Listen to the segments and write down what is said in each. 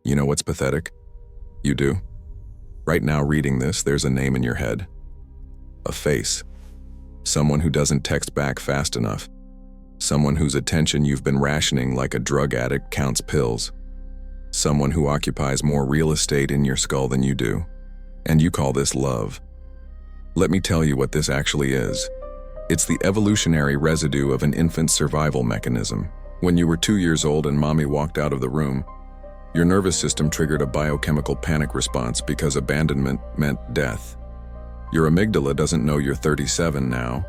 You know what's pathetic? You do. Right now reading this, there's a name in your head. A face. Someone who doesn't text back fast enough. Someone whose attention you've been rationing like a drug addict counts pills. Someone who occupies more real estate in your skull than you do. And you call this love. Let me tell you what this actually is. It's the evolutionary residue of an infant's survival mechanism. When you were 2 years old and mommy walked out of the room, your nervous system triggered a biochemical panic response because abandonment meant death. Your amygdala doesn't know you're 37 now.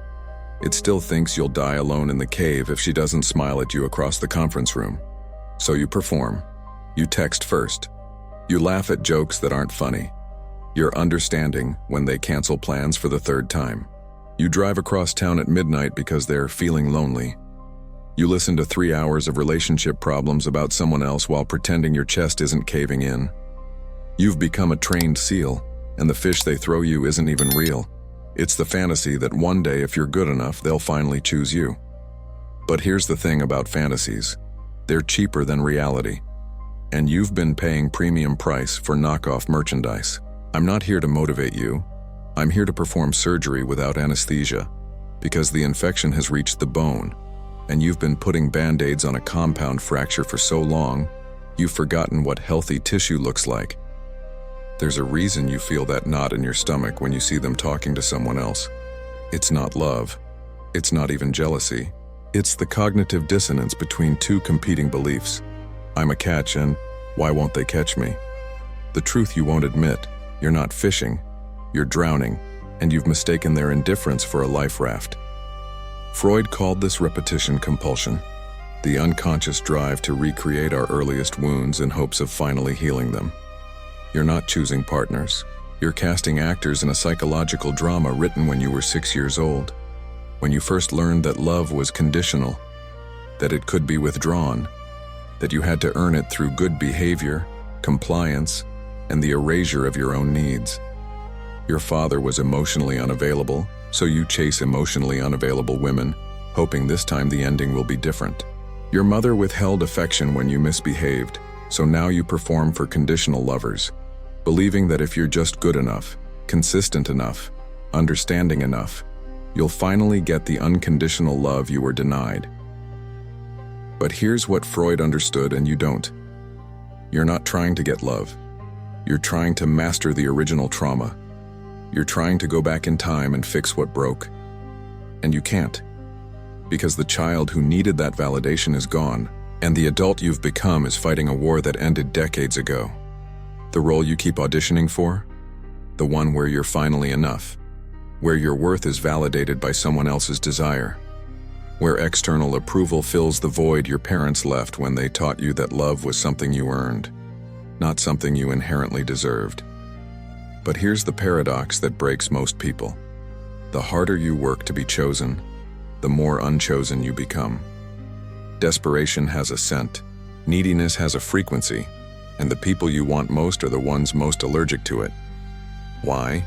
It still thinks you'll die alone in the cave if she doesn't smile at you across the conference room. So you perform. You text first. You laugh at jokes that aren't funny. You're understanding when they cancel plans for the 3rd time. You drive across town at midnight because they're feeling lonely. You listen to 3 hours of relationship problems about someone else while pretending your chest isn't caving in. You've become a trained seal, and the fish they throw you isn't even real. It's the fantasy that one day, if you're good enough, they'll finally choose you. But here's the thing about fantasies. They're cheaper than reality. And you've been paying premium price for knockoff merchandise. I'm not here to motivate you. I'm here to perform surgery without anesthesia, because the infection has reached the bone, and you've been putting band-aids on a compound fracture for so long, you've forgotten what healthy tissue looks like. There's a reason you feel that knot in your stomach when you see them talking to someone else. It's not love. It's not even jealousy. It's the cognitive dissonance between 2 competing beliefs. I'm a catch, and why won't they catch me? The truth you won't admit: you're not fishing, you're drowning, and you've mistaken their indifference for a life raft. Freud called this repetition compulsion, the unconscious drive to recreate our earliest wounds in hopes of finally healing them. You're not choosing partners. You're casting actors in a psychological drama written when you were 6 years old, when you first learned that love was conditional, that it could be withdrawn, that you had to earn it through good behavior, compliance, and the erasure of your own needs. Your father was emotionally unavailable, so you chase emotionally unavailable women, hoping this time the ending will be different. Your mother withheld affection when you misbehaved, so now you perform for conditional lovers, believing that if you're just good enough, consistent enough, understanding enough, you'll finally get the unconditional love you were denied. But here's what Freud understood and you don't. You're not trying to get love. You're trying to master the original trauma. You're trying to go back in time and fix what broke. And you can't. Because the child who needed that validation is gone, and the adult you've become is fighting a war that ended decades ago. The role you keep auditioning for? The one where you're finally enough. Where your worth is validated by someone else's desire. Where external approval fills the void your parents left when they taught you that love was something you earned, not something you inherently deserved. But here's the paradox that breaks most people. The harder you work to be chosen, the more unchosen you become. Desperation has a scent, neediness has a frequency, and the people you want most are the ones most allergic to it. Why?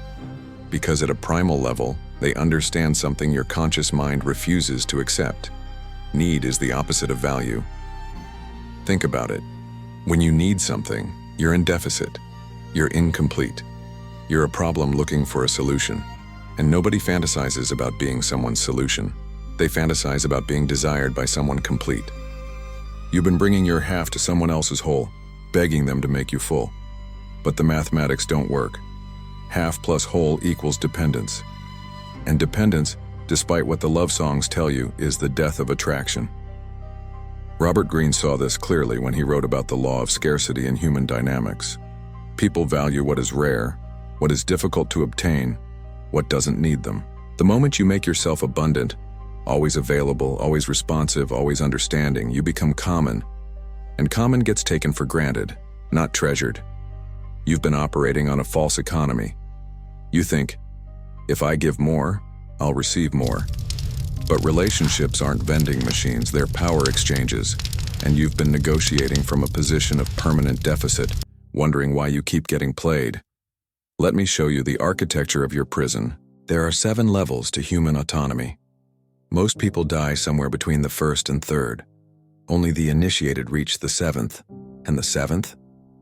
Because at a primal level, they understand something your conscious mind refuses to accept. Need is the opposite of value. Think about it. When you need something, you're in deficit. You're incomplete. You're a problem looking for a solution. And nobody fantasizes about being someone's solution. They fantasize about being desired by someone complete. You've been bringing your half to someone else's whole, begging them to make you full. But the mathematics don't work. Half plus whole equals dependence. And dependence, despite what the love songs tell you, is the death of attraction. Robert Greene saw this clearly when he wrote about the law of scarcity in human dynamics. People value what is rare, what is difficult to obtain, what doesn't need them. The moment you make yourself abundant, always available, always responsive, always understanding, you become common. And common gets taken for granted, not treasured. You've been operating on a false economy. You think, if I give more, I'll receive more. But relationships aren't vending machines, they're power exchanges, and you've been negotiating from a position of permanent deficit, wondering why you keep getting played. Let me show you the architecture of your prison. There are 7 levels to human autonomy. Most people die somewhere between the 1st and 3rd. Only the initiated reach the 7th. And the 7th?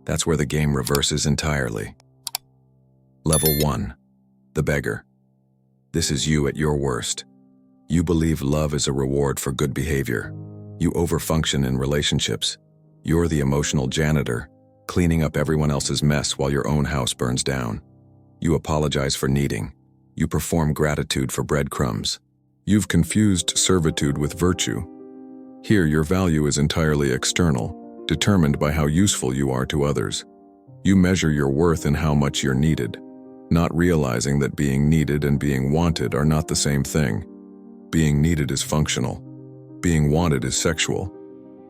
That's where the game reverses entirely. Level 1. The Beggar. This is you at your worst. You believe love is a reward for good behavior. You overfunction in relationships. You're the emotional janitor, cleaning up everyone else's mess while your own house burns down. You apologize for needing. You perform gratitude for breadcrumbs. You've confused servitude with virtue. Here, your value is entirely external, determined by how useful you are to others. You measure your worth in how much you're needed, not realizing that being needed and being wanted are not the same thing. Being needed is functional. Being wanted is sexual.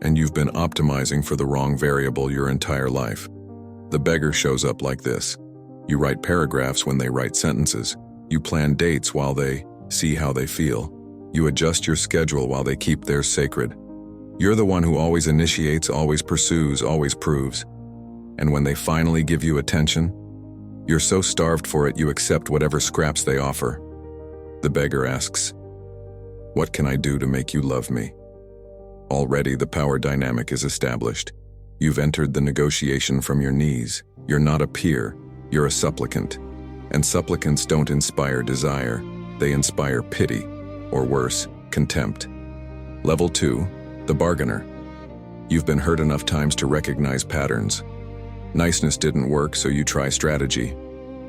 And you've been optimizing for the wrong variable your entire life. The beggar shows up like this. You write paragraphs when they write sentences. You plan dates while they see how they feel. You adjust your schedule while they keep theirs sacred. You're the one who always initiates, always pursues, always proves. And when they finally give you attention, you're so starved for it you accept whatever scraps they offer. The beggar asks, "What can I do to make you love me?" Already the power dynamic is established. You've entered the negotiation from your knees. You're not a peer, you're a supplicant. And supplicants don't inspire desire, they inspire pity, or worse, contempt. Level 2, the bargainer. You've been hurt enough times to recognize patterns. Niceness didn't work, so you try strategy.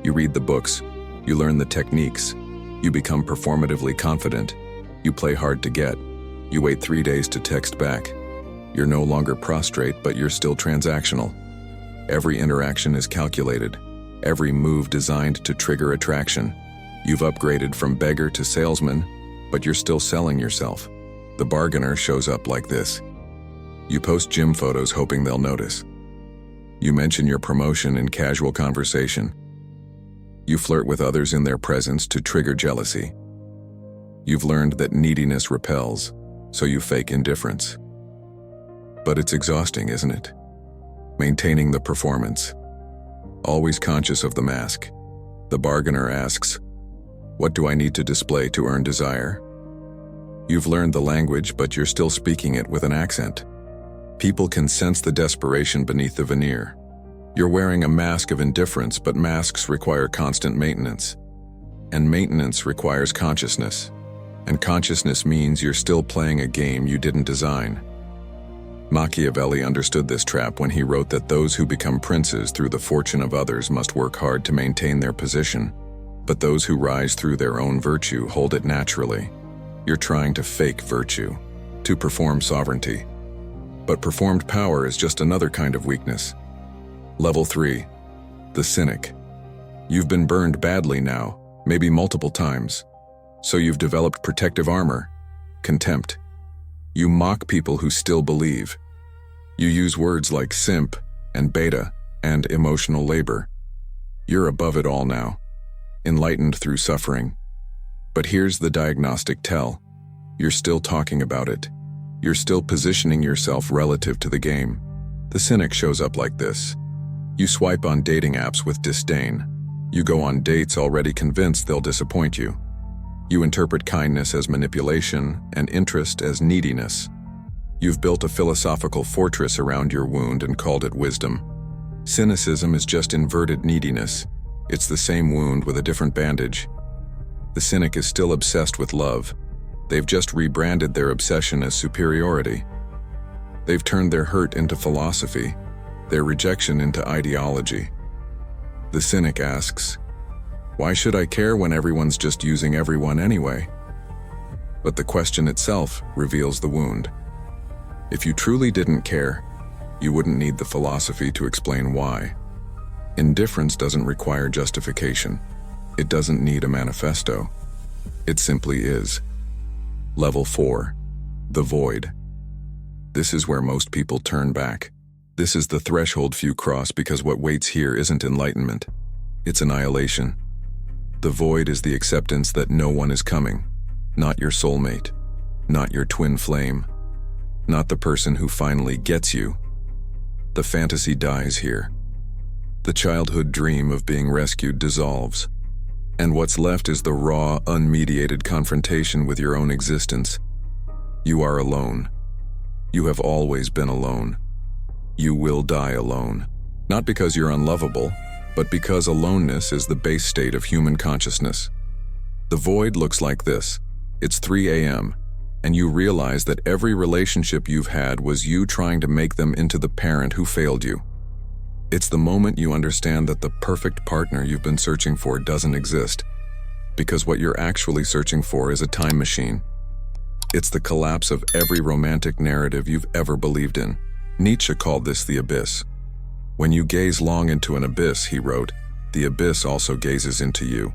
You read the books, you learn the techniques, you become performatively confident, you play hard to get, you wait 3 days to text back. You're no longer prostrate, but you're still transactional. Every interaction is calculated, every move designed to trigger attraction. You've upgraded from beggar to salesman, but you're still selling yourself. The bargainer shows up like this. You post gym photos hoping they'll notice. You mention your promotion in casual conversation. You flirt with others in their presence to trigger jealousy. You've learned that neediness repels, so you fake indifference. But it's exhausting, isn't it? Maintaining the performance. Always conscious of the mask. The bargainer asks, "What do I need to display to earn desire?" You've learned the language, but you're still speaking it with an accent. People can sense the desperation beneath the veneer. You're wearing a mask of indifference, but masks require constant maintenance. And maintenance requires consciousness. And consciousness means you're still playing a game you didn't design. Machiavelli understood this trap when he wrote that those who become princes through the fortune of others must work hard to maintain their position, but those who rise through their own virtue hold it naturally. You're trying to fake virtue, to perform sovereignty. But performed power is just another kind of weakness. Level 3. The cynic. You've been burned badly now, maybe multiple times. So you've developed protective armor, contempt. You mock people who still believe. You use words like simp and beta and emotional labor. You're above it all now, enlightened through suffering. But here's the diagnostic tell. You're still talking about it. You're still positioning yourself relative to the game. The cynic shows up like this. You swipe on dating apps with disdain. You go on dates already convinced they'll disappoint you. You interpret kindness as manipulation and interest as neediness. You've built a philosophical fortress around your wound and called it wisdom. Cynicism is just inverted neediness. It's the same wound with a different bandage. The cynic is still obsessed with love. They've just rebranded their obsession as superiority. They've turned their hurt into philosophy, their rejection into ideology. The cynic asks, "Why should I care when everyone's just using everyone anyway?" But the question itself reveals the wound. If you truly didn't care, you wouldn't need the philosophy to explain why. Indifference doesn't require justification. It doesn't need a manifesto. It simply is. Level 4. The void. This is where most people turn back. This is the threshold few cross because what waits here isn't enlightenment. It's annihilation. The void is the acceptance that no one is coming. Not your soulmate. Not your twin flame. Not the person who finally gets you. The fantasy dies here. The childhood dream of being rescued dissolves. And what's left is the raw, unmediated confrontation with your own existence. You are alone. You have always been alone. You will die alone. Not because you're unlovable, but because aloneness is the base state of human consciousness. The void looks like this. It's 3 a.m., and you realize that every relationship you've had was you trying to make them into the parent who failed you. It's the moment you understand that the perfect partner you've been searching for doesn't exist, because what you're actually searching for is a time machine. It's the collapse of every romantic narrative you've ever believed in. Nietzsche called this the abyss. When you gaze long into an abyss, he wrote, the abyss also gazes into you.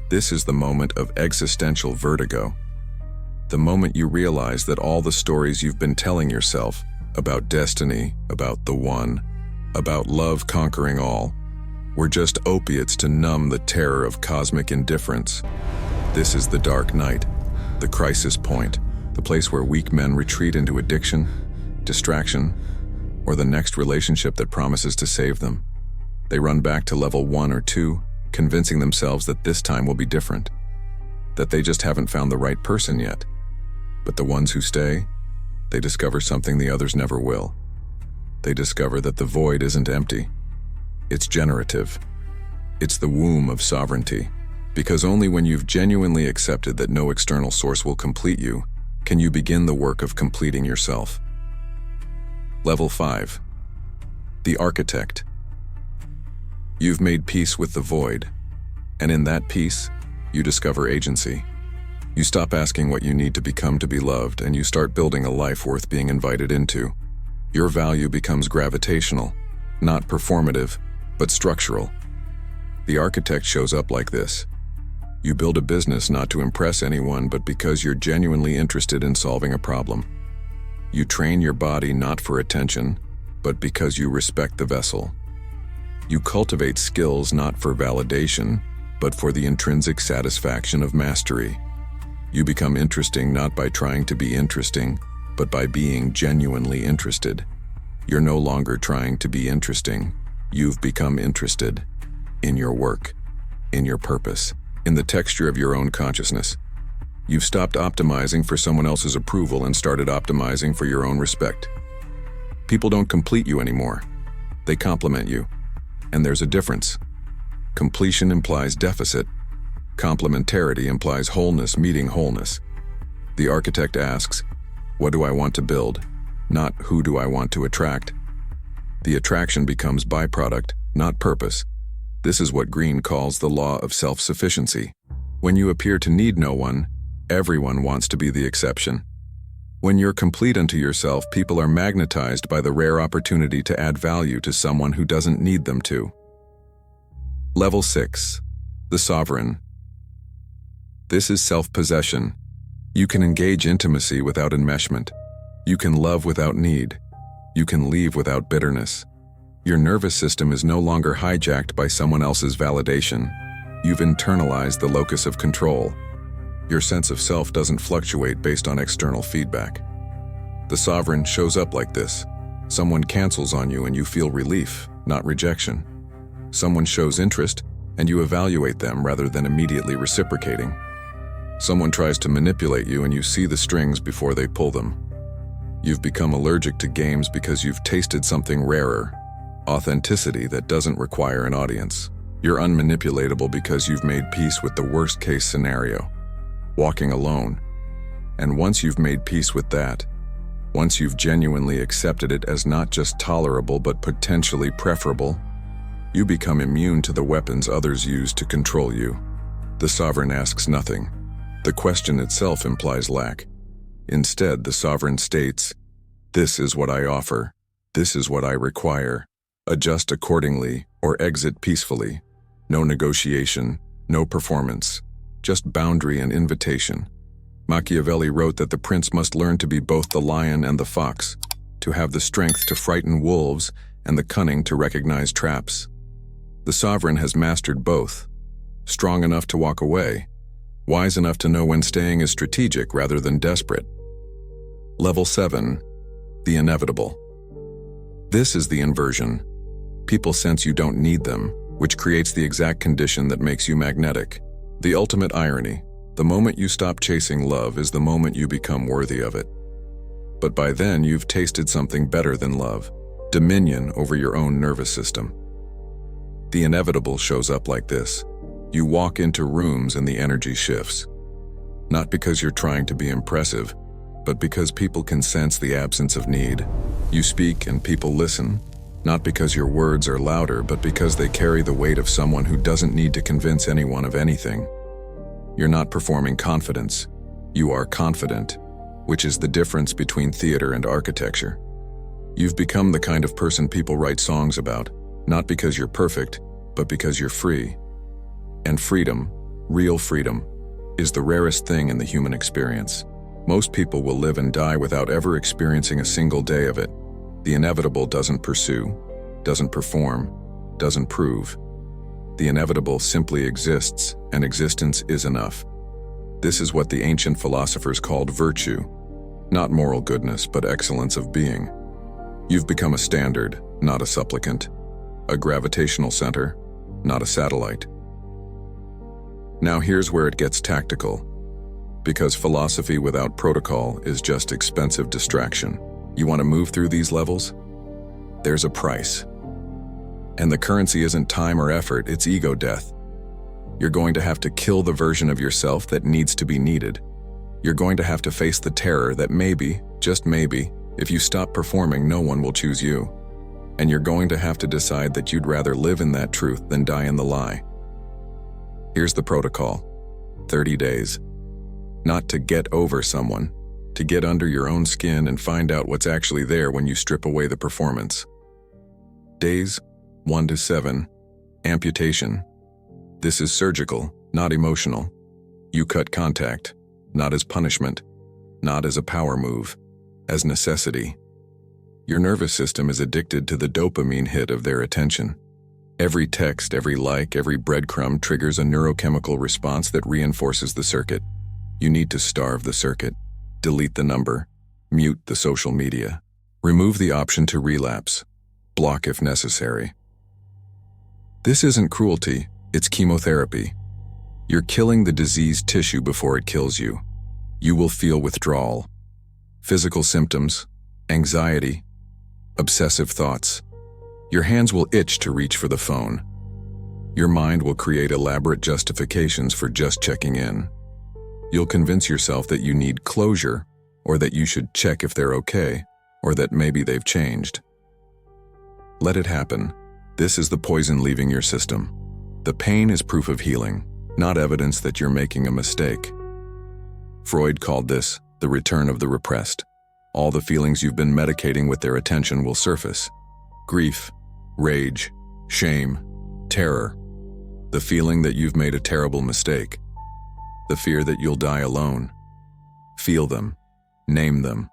This is the moment of existential vertigo. The moment you realize that all the stories you've been telling yourself about destiny, about the one, about love conquering all, were just opiates to numb the terror of cosmic indifference. This is the dark night, the crisis point, the place where weak men retreat into addiction, distraction, or the next relationship that promises to save them. They run back to level 1 or 2, convincing themselves that this time will be different, that they just haven't found the right person yet. But the ones who stay, they discover something the others never will. They discover that the void isn't empty. It's generative. It's the womb of sovereignty. Because only when you've genuinely accepted that no external source will complete you, can you begin the work of completing yourself. Level 5. The Architect. You've made peace with the void, and in that peace, you discover agency. You stop asking what you need to become to be loved, and you start building a life worth being invited into. Your value becomes gravitational, not performative, but structural. The Architect shows up like this. You build a business not to impress anyone, but because you're genuinely interested in solving a problem. You train your body not for attention, but because you respect the vessel. You cultivate skills not for validation, but for the intrinsic satisfaction of mastery. You become interesting not by trying to be interesting, but by being genuinely interested. You're no longer trying to be interesting. You've become interested in your work, in your purpose, in the texture of your own consciousness. You've stopped optimizing for someone else's approval and started optimizing for your own respect. People don't complete you anymore. They complement you. And there's a difference. Completion implies deficit. Complementarity implies wholeness meeting wholeness. The Architect asks, what do I want to build? Not who do I want to attract? The attraction becomes byproduct, not purpose. This is what Green calls the law of self-sufficiency. When you appear to need no one, everyone wants to be the exception. When you're complete unto yourself, people are magnetized by the rare opportunity to add value to someone who doesn't need them to. Level 6. The Sovereign. This is self-possession. You can engage intimacy without enmeshment. You can love without need. You can leave without bitterness. Your nervous system is no longer hijacked by someone else's validation. You've internalized the locus of control. Your sense of self doesn't fluctuate based on external feedback. The Sovereign shows up like this. Someone cancels on you and you feel relief, not rejection. Someone shows interest and you evaluate them rather than immediately reciprocating. Someone tries to manipulate you and you see the strings before they pull them. You've become allergic to games because you've tasted something rarer, authenticity that doesn't require an audience. You're unmanipulatable because you've made peace with the worst-case scenario, walking alone. And once you've made peace with that, once you've genuinely accepted it as not just tolerable but potentially preferable, you become immune to the weapons others use to control you. The Sovereign asks nothing. The question itself implies lack. Instead, the Sovereign states, this is what I offer. This is what I require. Adjust accordingly or exit peacefully. No negotiation, no performance, just boundary and invitation. Machiavelli wrote that the prince must learn to be both the lion and the fox, to have the strength to frighten wolves and the cunning to recognize traps. The Sovereign has mastered both, strong enough to walk away, wise enough to know when staying is strategic rather than desperate. Level 7. The Inevitable. This is the inversion. People sense you don't need them, which creates the exact condition that makes you magnetic. The ultimate irony, the moment you stop chasing love is the moment you become worthy of it. But by then you've tasted something better than love, dominion over your own nervous system. The inevitable shows up like this. You walk into rooms and the energy shifts. Not because you're trying to be impressive, but because people can sense the absence of need. You speak and people listen, not because your words are louder, but because they carry the weight of someone who doesn't need to convince anyone of anything. You're not performing confidence. You are confident, which is the difference between theater and architecture. You've become the kind of person people write songs about, not because you're perfect, but because you're free. And freedom, real freedom, is the rarest thing in the human experience. Most people will live and die without ever experiencing a single day of it. The inevitable doesn't pursue, doesn't perform, doesn't prove. The inevitable simply exists, and existence is enough. This is what the ancient philosophers called virtue, not moral goodness, but excellence of being. You've become a standard, not a supplicant, a gravitational center, not a satellite. Now here's where it gets tactical, because philosophy without protocol is just expensive distraction. You want to move through these levels? There's a price. And the currency isn't time or effort, it's ego death. You're going to have to kill the version of yourself that needs to be needed. You're going to have to face the terror that maybe, just maybe, if you stop performing, no one will choose you. And you're going to have to decide that you'd rather live in that truth than die in the lie. Here's the protocol. 30 days. Not to get over someone, to get under your own skin and find out what's actually there when you strip away the performance. Days 1 to 7. Amputation. This is surgical, not emotional. You cut contact, not as punishment, not as a power move, as necessity. Your nervous system is addicted to the dopamine hit of their attention. Every text, every like, every breadcrumb triggers a neurochemical response that reinforces the circuit. You need to starve the circuit, delete the number, mute the social media, remove the option to relapse, block if necessary. This isn't cruelty, it's chemotherapy. You're killing the diseased tissue before it kills you. You will feel withdrawal, physical symptoms, anxiety, obsessive thoughts. Your hands will itch to reach for the phone. Your mind will create elaborate justifications for just checking in. You'll convince yourself that you need closure, or that you should check if they're okay, or that maybe they've changed. Let it happen. This is the poison leaving your system. The pain is proof of healing, not evidence that you're making a mistake. Freud called this the return of the repressed. All the feelings you've been medicating with their attention will surface. Grief, rage, shame, terror, the feeling that you've made a terrible mistake, the fear that you'll die alone. Feel them, name them,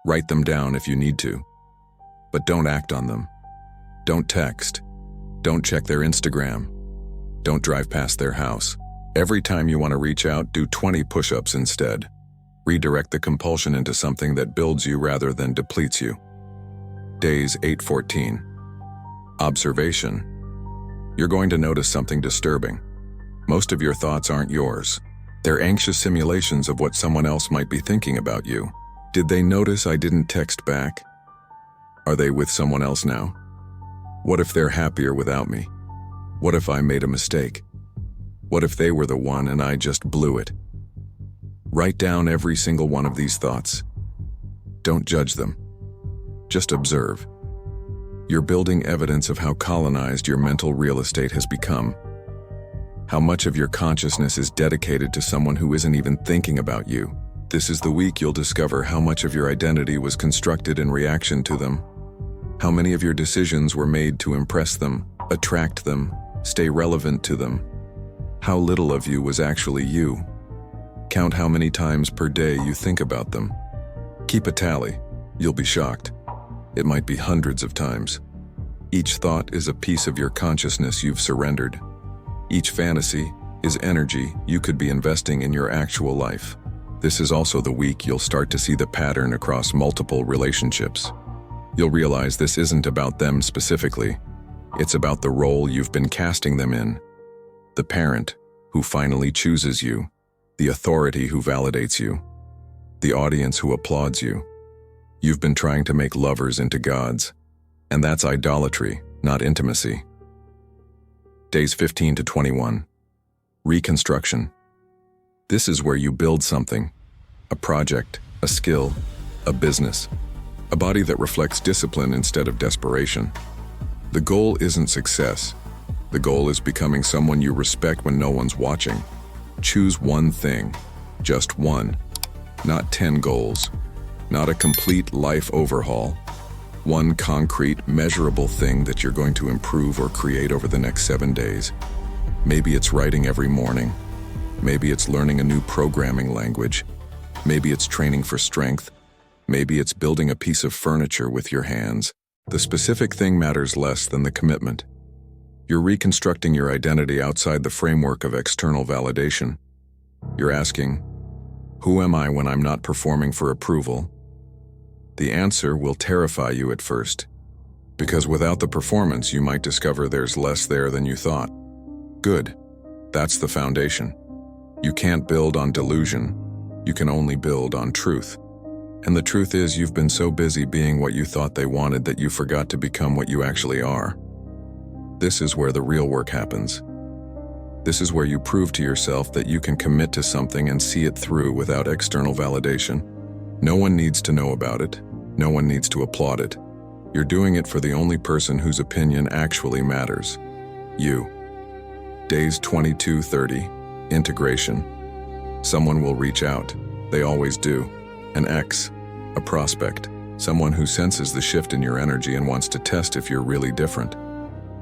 write them down if you need to, but don't act on them. Don't text, don't check their Instagram, don't drive past their house. Every time you want to reach out, do 20 push-ups instead. Redirect the compulsion into something that builds you rather than depletes you. Days 8-14. Observation. You're going to notice something disturbing. Most of your thoughts aren't yours. They're anxious simulations of what someone else might be thinking about you. Did they notice I didn't text back? Are they with someone else now? What if they're happier without me? What if I made a mistake? What if they were the one and I just blew it? Write down every single one of these thoughts. Don't judge them. Just observe. You're building evidence of how colonized your mental real estate has become. How much of your consciousness is dedicated to someone who isn't even thinking about you. This is the week you'll discover how much of your identity was constructed in reaction to them. How many of your decisions were made to impress them, attract them, stay relevant to them. How little of you was actually you. Count how many times per day you think about them. Keep a tally. You'll be shocked. It might be hundreds of times. Each thought is a piece of your consciousness you've surrendered. Each fantasy is energy you could be investing in your actual life. This is also the week you'll start to see the pattern across multiple relationships. You'll realize this isn't about them specifically. It's about the role you've been casting them in. The parent who finally chooses you. The authority who validates you. The audience who applauds you. You've been trying to make lovers into gods, And that's idolatry, not intimacy. Days 15 to 21. Reconstruction. This is where you build something. A project, a skill, a business. A body that reflects discipline instead of desperation. The goal isn't success. The goal is becoming someone you respect when no one's watching. Choose one thing, just one. Not 10 goals. Not a complete life overhaul. One concrete, measurable thing that you're going to improve or create over the next 7 days. Maybe it's writing every morning. Maybe it's learning a new programming language. Maybe it's training for strength. Maybe it's building a piece of furniture with your hands. The specific thing matters less than the commitment. You're reconstructing your identity outside the framework of external validation. You're asking, who am I when I'm not performing for approval? The answer will terrify you at first, because without the performance, you might discover there's less there than you thought. Good. That's the foundation. You can't build on delusion. You can only build on truth. And the truth is, you've been so busy being what you thought they wanted that you forgot to become what you actually are. This is where the real work happens. This is where you prove to yourself that you can commit to something and see it through without external validation. No one needs to know about it. No one needs to applaud it. You're doing it for the only person whose opinion actually matters. You. Days 22-30. Integration. Someone will reach out. They always do. An ex. A prospect. Someone who senses the shift in your energy and wants to test if you're really different.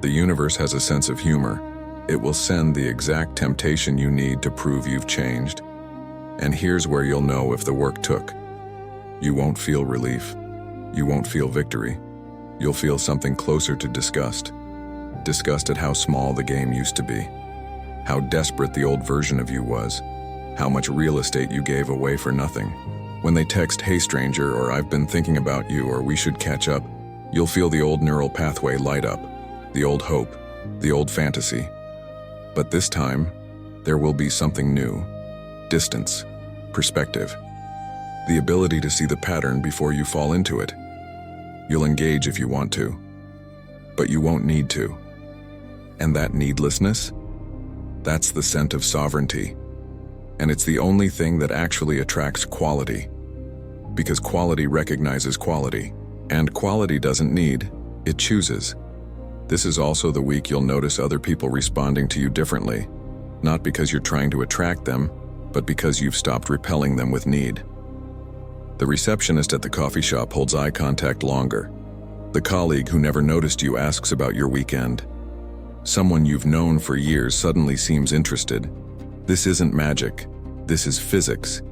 The universe has a sense of humor. It will send the exact temptation you need to prove you've changed. And here's where you'll know if the work took. You won't feel relief. You won't feel victory. You'll feel something closer to disgust. Disgust at how small the game used to be. How desperate the old version of you was. How much real estate you gave away for nothing. When they text, "Hey stranger," or "I've been thinking about you," or "We should catch up," you'll feel the old neural pathway light up. The old hope. The old fantasy. But this time, there will be something new. Distance. Perspective. The ability to see the pattern before you fall into it. You'll engage if you want to, but you won't need to. And that needlessness? That's the scent of sovereignty. And it's the only thing that actually attracts quality. Because quality recognizes quality. And quality doesn't need, it chooses. This is also the week you'll notice other people responding to you differently. Not because you're trying to attract them, but because you've stopped repelling them with need. The receptionist at the coffee shop holds eye contact longer. The colleague who never noticed you asks about your weekend. Someone you've known for years suddenly seems interested. This isn't magic. This is physics.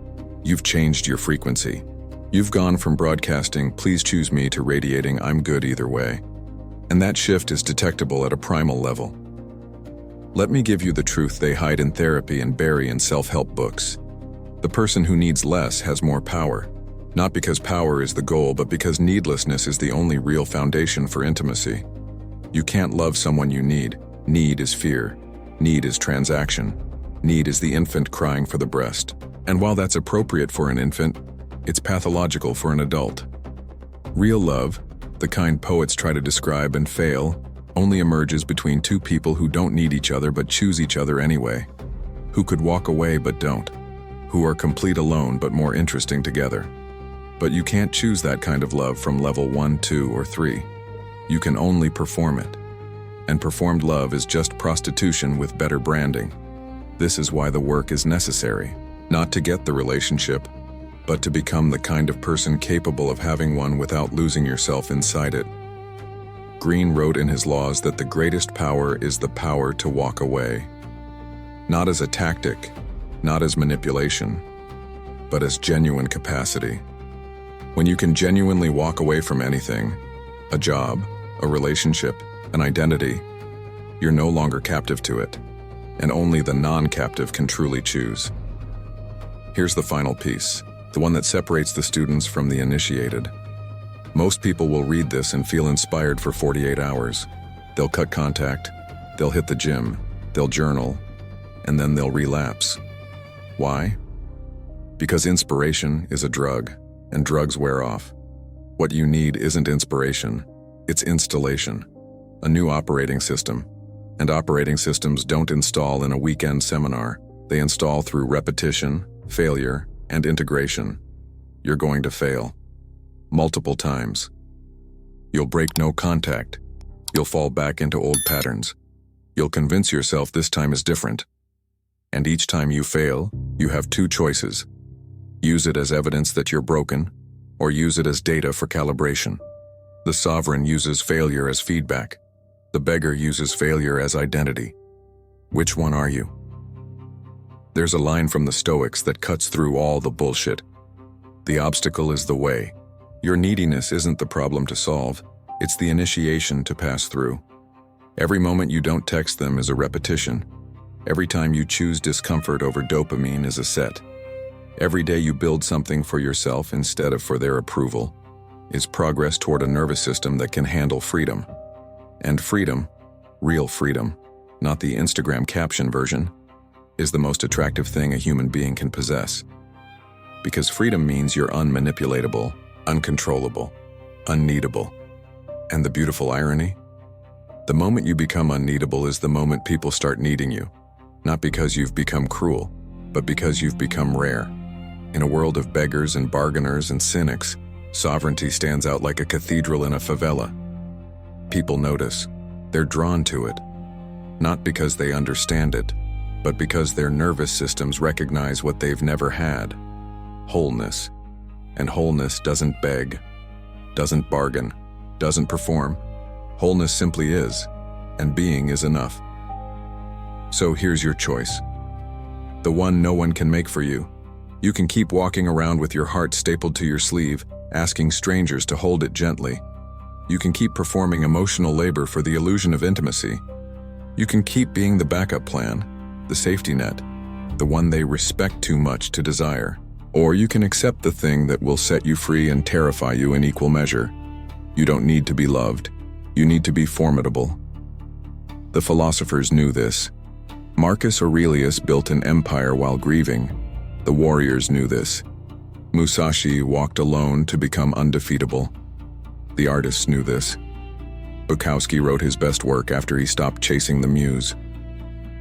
You've changed your frequency. You've gone from broadcasting, "Please choose me," to radiating, "I'm good either way." And that shift is detectable at a primal level. Let me give you the truth they hide in therapy and bury in self-help books. The person who needs less has more power. Not because power is the goal, but because needlessness is the only real foundation for intimacy. You can't love someone you need. Need is fear. Need is transaction. Need is the infant crying for the breast. And while that's appropriate for an infant, it's pathological for an adult. Real love, the kind poets try to describe and fail, only emerges between two people who don't need each other but choose each other anyway. Who could walk away but don't. Who are complete alone but more interesting together. But you can't choose that kind of love from level 1, 2, or 3. You can only perform it. And performed love is just prostitution with better branding. This is why the work is necessary. Not to get the relationship, but to become the kind of person capable of having one without losing yourself inside it. Green wrote in his laws that the greatest power is the power to walk away. Not as a tactic, not as manipulation, but as genuine capacity. When you can genuinely walk away from anything, a job, a relationship, an identity, you're no longer captive to it, and only the non-captive can truly choose. Here's the final piece, the one that separates the students from the initiated. Most people will read this and feel inspired for 48 hours. They'll cut contact, they'll hit the gym, they'll journal, and then they'll relapse. Why? Because inspiration is a drug, and drugs wear off. What you need isn't inspiration, It's installation, a new operating system. And operating systems don't install in a weekend seminar. They install through repetition, failure, and integration. You're going to fail. Multiple times. You'll break no contact. You'll fall back into old patterns. You'll convince yourself this time is different. And each time you fail, you have two choices. Use it as evidence that you're broken, or use it as data for calibration. The sovereign uses failure as feedback. The beggar uses failure as identity. Which one are you? There's a line from the Stoics that cuts through all the bullshit. The obstacle is the way. Your neediness isn't the problem to solve, it's the initiation to pass through. Every moment you don't text them is a repetition. Every time you choose discomfort over dopamine is a set. Every day you build something for yourself instead of for their approval is progress toward a nervous system that can handle freedom. And freedom, real freedom, not the Instagram caption version, is the most attractive thing a human being can possess. Because freedom means you're unmanipulatable, uncontrollable, unneedable. And the beautiful irony? The moment you become unneedable is the moment people start needing you. Not because you've become cruel, but because you've become rare. In a world of beggars and bargainers and cynics, sovereignty stands out like a cathedral in a favela. People notice. They're drawn to it. Not because they understand it, but because their nervous systems recognize what they've never had. Wholeness. And wholeness doesn't beg, doesn't bargain, doesn't perform. Wholeness simply is, and being is enough. So here's your choice. The one no one can make for you. You can keep walking around with your heart stapled to your sleeve, asking strangers to hold it gently. You can keep performing emotional labor for the illusion of intimacy. You can keep being the backup plan, the safety net, the one they respect too much to desire. Or you can accept the thing that will set you free and terrify you in equal measure. You don't need to be loved. You need to be formidable. The philosophers knew this. Marcus Aurelius built an empire while grieving. The warriors knew this. Musashi walked alone to become undefeatable. The artists knew this. Bukowski wrote his best work after he stopped chasing the muse.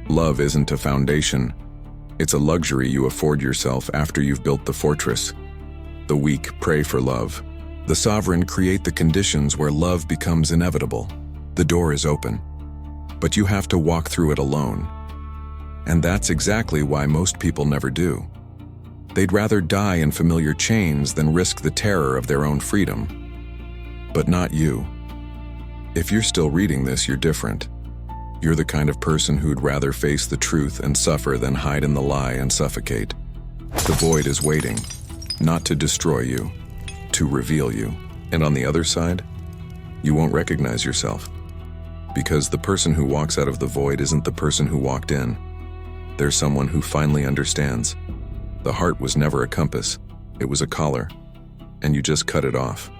Love isn't a foundation. It's a luxury you afford yourself after you've built the fortress. The weak pray for love. The sovereign create the conditions where love becomes inevitable. The door is open, but you have to walk through it alone. And that's exactly why most people never do. They'd rather die in familiar chains than risk the terror of their own freedom. But not you. If you're still reading this, you're different. You're the kind of person who'd rather face the truth and suffer than hide in the lie and suffocate. The void is waiting, not to destroy you, to reveal you. And on the other side, you won't recognize yourself. Because the person who walks out of the void isn't the person who walked in. There's someone who finally understands. The heart was never a compass, it was a collar, and you just cut it off.